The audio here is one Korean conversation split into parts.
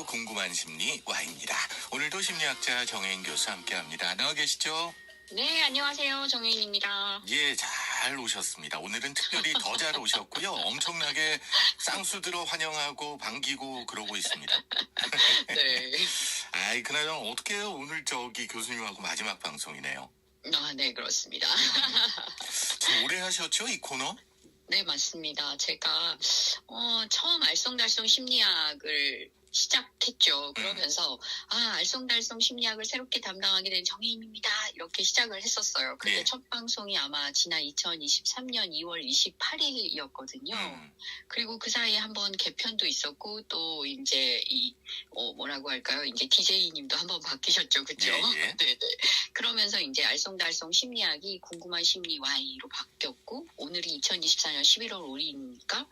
궁금한 심리 Y입니다. 오늘도 심리학자 정혜인 교수 함께합니다. 나와 계시죠? 네, 안녕하세요. 정혜인입니다. 예, 잘 오셨습니다. 오늘은 특별히 더 잘 오셨고요. 엄청나게 쌍수 들어 환영하고 반기고 그러고 있습니다. 네. 아이, 그나저나 어떻게 해요? 오늘 교수님하고 마지막 방송이네요. 네, 그렇습니다. 참 오래 하셨죠, 이 코너? 네, 맞습니다. 제가 처음 알쏭달쏭 심리학을 시작했죠. 그러면서 알쏭달쏭 심리학을 새롭게 담당하게 된 정혜인입니다. 이렇게 시작을 했었어요. 그게 네. 첫 방송이 아마 지난 2023년 2월 28일이었거든요. 그리고 그 사이에 한번 개편도 있었고 또 이제 뭐라고 할까요? 이제 DJ님도 한번 바뀌셨죠, 그렇죠? 예, 예. 네네. 그러면서 이제 알쏭달쏭 심리학이 궁금한 심리 Y로 바뀌었고 오늘이 2024년 11월 5일이니까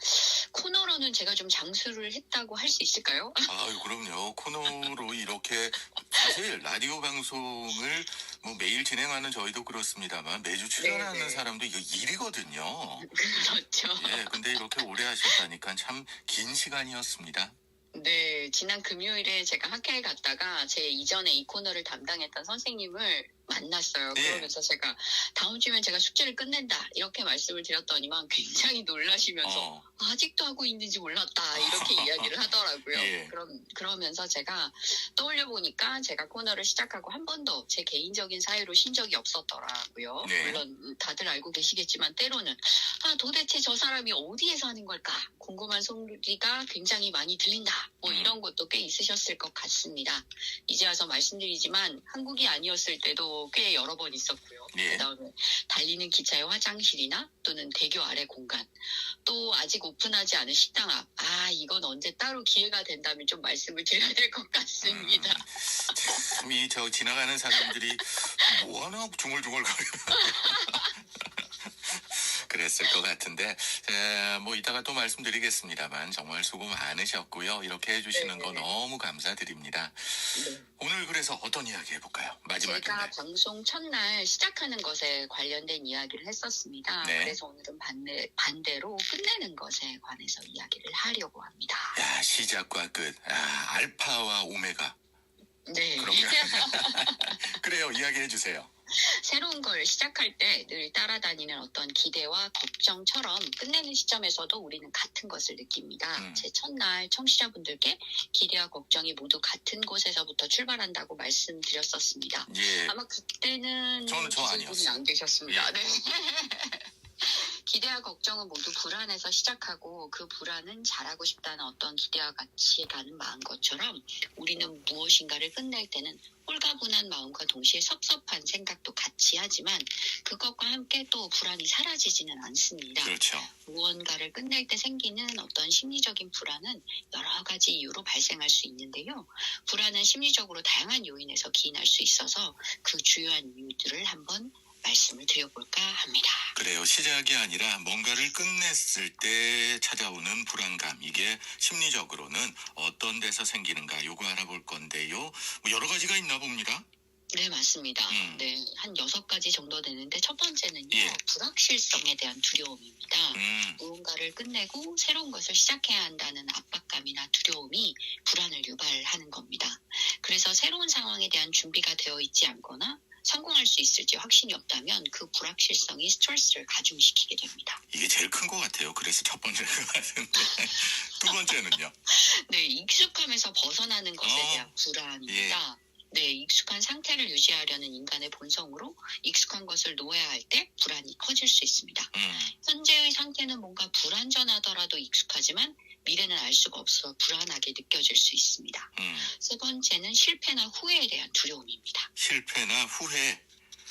코너로는 제가 좀 장수를 했다고 할 수 있을까요? 아유, 그럼요. 코너로 이렇게 사실 라디오 방송을 뭐 매일 진행하는 저희도 그렇습니다만 매주 출연하는 네네. 사람도 이거 일이거든요. 그렇죠. 예, 근데 이렇게 오래 하셨다니까 참 긴 시간이었습니다. 네, 지난 금요일에 제가 학회에 갔다가 제 이전에 이 코너를 담당했던 선생님을 만났어요. 네. 그러면서 제가 다음 주면 제가 숙제를 끝낸다 이렇게 말씀을 드렸더니만 굉장히 놀라시면서 아직도 하고 있는지 몰랐다 이렇게 이야기를 하더라고요. 예. 그러면서 제가 떠올려 보니까 제가 코너를 시작하고 한 번도 제 개인적인 사유로 쉰 적이 없었더라고요. 네. 물론 다들 알고 계시겠지만 때로는 도대체 저 사람이 어디에서 하는 걸까 궁금한 소리가 굉장히 많이 들린다. 뭐 이런 것도 꽤 있으셨을 것 같습니다. 이제 와서 말씀드리지만 한국이 아니었을 때도 꽤 여러 번 있었고요. 예. 그다음에 달리는 기차의 화장실이나 또는 대교 아래 공간, 또 아직 오픈하지 않은 식당 앞. 이건 언제 따로 기회가 된다면 좀 말씀을 드려야 될 것 같습니다. 참 지나가는 사람들이 뭐하나 중얼중얼거려. 그랬을 것 같은데 뭐 이따가 또 말씀드리겠습니다만 정말 수고 많으셨고요. 이렇게 해주시는 거 네네. 너무 감사드립니다. 네. 오늘 그래서 어떤 이야기 해볼까요? 마지막인데. 제가 방송 첫날 시작하는 것에 관련된 이야기를 했었습니다. 네. 그래서 오늘은 반대로 끝내는 것에 관해서 이야기를 하려고 합니다. 야, 시작과 끝. 알파와 오메가. 네. 그럼요. 그래요. 이야기해 주세요. 새로운 걸 시작할 때 늘 따라다니는 어떤 기대와 걱정처럼 끝내는 시점에서도 우리는 같은 것을 느낍니다. 제 첫날 청취자분들께 기대와 걱정이 모두 같은 곳에서부터 출발한다고 말씀드렸었습니다. 예. 아마 그때는 저 기술분이 아니었어요. 안 계셨습니다. 예. 네. 기대와 걱정은 모두 불안에서 시작하고 그 불안은 잘하고 싶다는 어떤 기대와 같이 가는 마음 것처럼 우리는 무엇인가를 끝낼 때는 홀가분한 마음과 동시에 섭섭한 생각도 같이 하지만 그것과 함께 또 불안이 사라지지는 않습니다. 그렇죠. 무언가를 끝낼 때 생기는 어떤 심리적인 불안은 여러 가지 이유로 발생할 수 있는데요. 불안은 심리적으로 다양한 요인에서 기인할 수 있어서 그 주요한 이유들을 한번 말씀을 드려볼까 합니다. 그래요. 시작이 아니라 뭔가를 끝냈을 때 찾아오는 불안감. 이게 심리적으로는 어떤 데서 생기는가 요거 알아볼 건데요. 뭐 여러 가지가 있나 봅니다. 네, 맞습니다. 네, 한 6가지 정도 되는데 첫 번째는요. 예. 불확실성에 대한 두려움입니다. 무언가를 끝내고 새로운 것을 시작해야 한다는 압박감이나 두려움이 불안을 유발하는 겁니다. 그래서 새로운 상황에 대한 준비가 되어 있지 않거나 성공할 수 있을지 확신이 없다면 그 불확실성이 스트레스를 가중시키게 됩니다. 이게 제일 큰 것 같아요. 그래서 첫 번째인 것 같은데. 두 번째는요. 네, 익숙함에서 벗어나는 것에 대한 불안입니다. 네, 익숙한 상태를 유지하려는 인간의 본성으로 익숙한 것을 놓아야 할 때 불안이 커질 수 있습니다. 현재의 상태는 뭔가 불완전하더라도 익숙하지만 미래는 알 수가 없어 불안하게 느껴질 수 있습니다. 세 번째는 실패나 후회에 대한 두려움입니다. 실패나 후회.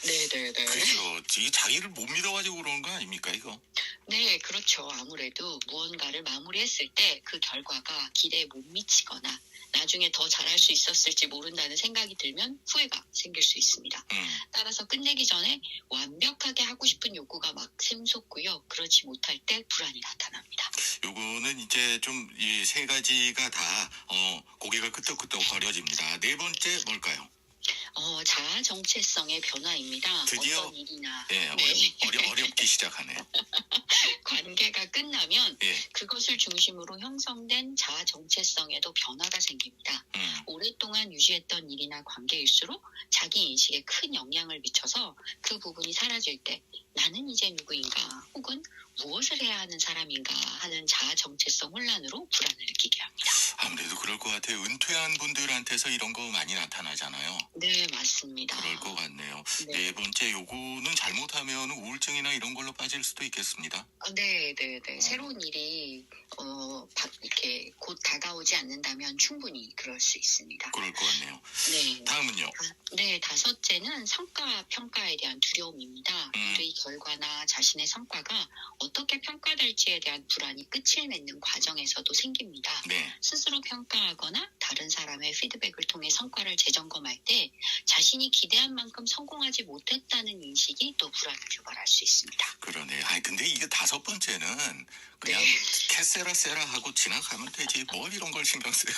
네네네. 그렇죠. 이 자기를 못 믿어가지고 그런 거 아닙니까 이거? 네, 그렇죠. 아무래도 무언가를 마무리했을 때 그 결과가 기대에 못 미치거나 나중에 더 잘할 수 있었을지 모른다는 생각이 들면 후회가 생길 수 있습니다. 따라서 끝내기 전에 완벽하게 하고 싶은 욕구가 막 샘솟고요. 그렇지 못할 때 불안이 나타납니다. 요거는 이제 좀 이 세 가지가 다 고개가 끄덕끄덕 거려집니다. 네 번째 뭘까요? 자아 자아 정체성의 변화입니다. 드디어 어떤 일이나 예, 어렵기 시작하네. 관계가 끝나면 예. 그것을 중심으로 형성된 자아 정체성에도 변화가 생깁니다. 오랫동안 유지했던 일이나 관계일수록 자기 인식에 큰 영향을 미쳐서 그 부분이 사라질 때 나는 이제 누구인가 혹은 무엇을 해야 하는 사람인가 하는 자아 정체성 혼란으로 불안을 느끼게 합니다. 아무래도 그럴 것 같아요. 은퇴한 분들한테서 이런 거 많이 나타나잖아요. 네, 맞습니다. 그럴 것 같네요. 네. 네 번째, 요거는 잘못하면 우울증이나 이런 걸로 빠질 수도 있겠습니다. 네. 새로운 일이 이렇게 곧 다가오지 않는다면 충분히 그럴 수 있습니다. 그럴 것 같네요. 네. 다음은요. 네, 다섯째는 성과 평가에 대한 두려움입니다. 일의 결과나 자신의 성과가 어떻게 평가될지에 대한 불안이 끝을 맺는 과정에서도 생깁니다. 네. 스스로 평가하거나 다른 사람의 피드백을 통해 성과를 재점검할 때 자신이 기대한 만큼 성공하지 못했다는 인식이 또 불안을 유발할 수 있습니다. 그러네. 근데 이게 다섯 번째는 그냥 네. 캐세라 하고 지나가면 되지. 뭘 이런 걸 신경 써요.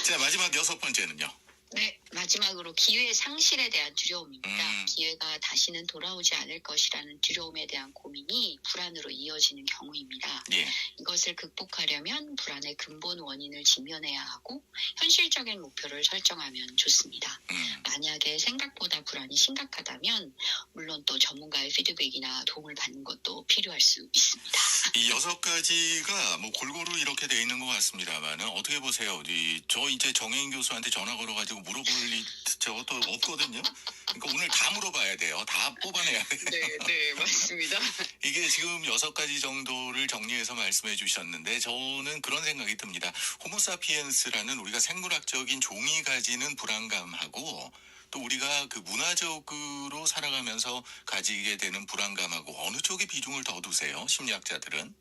자, 마지막 여섯 번째는요. 네, 마지막으로 기회 상실에 대한 두려움입니다. 기회가 다시는 돌아오지 않을 것이라는 두려움에 대한 고민이 불안으로 이어지는 경우입니다. 예. 이것을 극복하려면 불안의 근본 원인을 직면해야 하고 현실적인 목표를 설정하면 좋습니다. 만약에 생각보다 불안이 심각하다면 물론 또 전문가의 피드백이나 도움을 받는 것도 필요할 수 있습니다. 이 여섯 가지가 뭐 골고루 이렇게 돼 있는 것 같습니다만은 어떻게 보세요? 저 이제 정혜인 교수한테 전화 걸어가지고 물어볼 일 저것도 없거든요. 그러니까 오늘 다 물어봐야 돼요. 다 뽑아내야 돼요. 네, 맞습니다. 이게 지금 여섯 가지 정도를 정리해서 말씀해 주셨는데 저는 그런 생각이 듭니다. 호모사피엔스라는 우리가 생물학적인 종이 가지는 불안감하고 또 우리가 그 문화적으로 살아가면서 가지게 되는 불안감하고 어느 쪽에 비중을 더 두세요? 심리학자들은?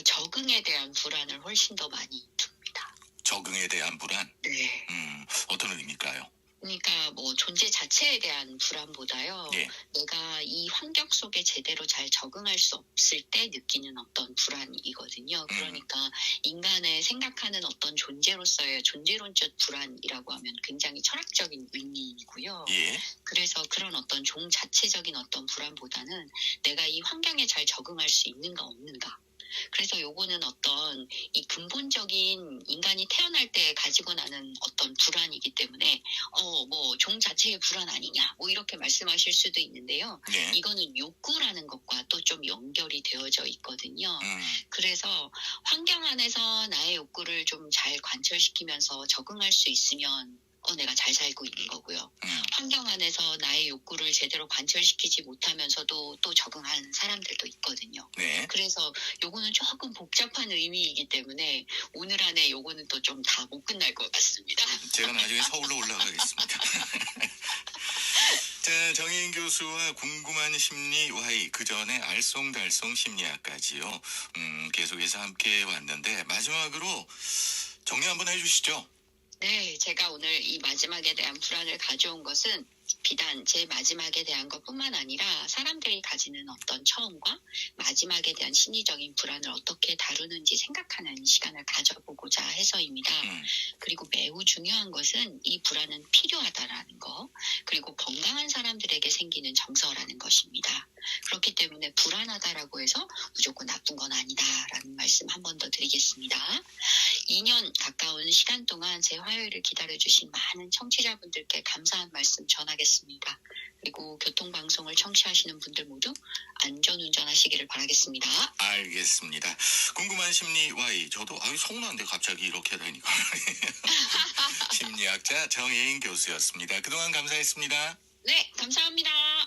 적응에 대한 불안을 훨씬 더 많이 둡니다. 적응에 대한 불안? 네. 어떤 의미일까요? 그러니까 뭐 존재 자체에 대한 불안보다요. 예. 내가 이 환경 속에 제대로 잘 적응할 수 없을 때 느끼는 어떤 불안이거든요. 그러니까 인간의 생각하는 어떤 존재로서의 존재론적 불안이라고 하면 굉장히 철학적인 의미이고요. 예. 그래서 그런 어떤 종 자체적인 어떤 불안보다는 내가 이 환경에 잘 적응할 수 있는가 없는가. 그래서 요거는 어떤 이 근본적인 인간이 태어날 때 가지고 나는 어떤 불안이기 때문에 뭐 종 자체의 불안 아니냐 뭐 이렇게 말씀하실 수도 있는데요. 네. 이거는 욕구라는 것과 또 좀 연결이 되어져 있거든요. 그래서 환경 안에서 나의 욕구를 좀 잘 관철시키면서 적응할 수 있으면 내가 잘 살고 있는 거고요. 환경 안에서 나의 욕구를 제대로 관철시키지 못하면서도 또 적응하는 사람들도 있거든요. 네. 그래서 요거는 조금 복잡한 의미이기 때문에 오늘 안에 요거는 또 좀 다 못 끝날 것 같습니다. 제가 나중에 서울로 올라가겠습니다. 자, 정혜인 교수와 궁금한 심리 Y, 그 전에 알쏭달쏭 심리학까지요. 계속해서 함께 왔는데 마지막으로 정리 한번 해주시죠. 네, 제가 오늘 이 마지막에 대한 불안을 가져온 것은 비단 제 마지막에 대한 것뿐만 아니라 사람들이 가지는 어떤 처음과 마지막에 대한 심리적인 불안을 어떻게 다루는지 생각하는 시간을 가져보고자 해서입니다. 그리고 매우 중요한 것은 이 불안은 필요하다라는 거, 그리고 건강한 사람들에게 생기는 정서라는 것입니다. 그렇기 때문에 불안하다라고 해서 무조건 나쁜 건 아니다라는 말씀 한 번 더 드리겠습니다. 2년 가까운 시간 동안 제 화요일을 기다려주신 많은 청취자분들께 감사한 말씀 전하겠습니다. 그리고 교통방송을 청취하시는 분들 모두 안전운전하시기를 바라겠습니다. 알겠습니다. 궁금한 심리 Y, 저도 서운한데 갑자기 이렇게 되니까. 심리학자 정혜인 교수였습니다. 그동안 감사했습니다. 네, 감사합니다.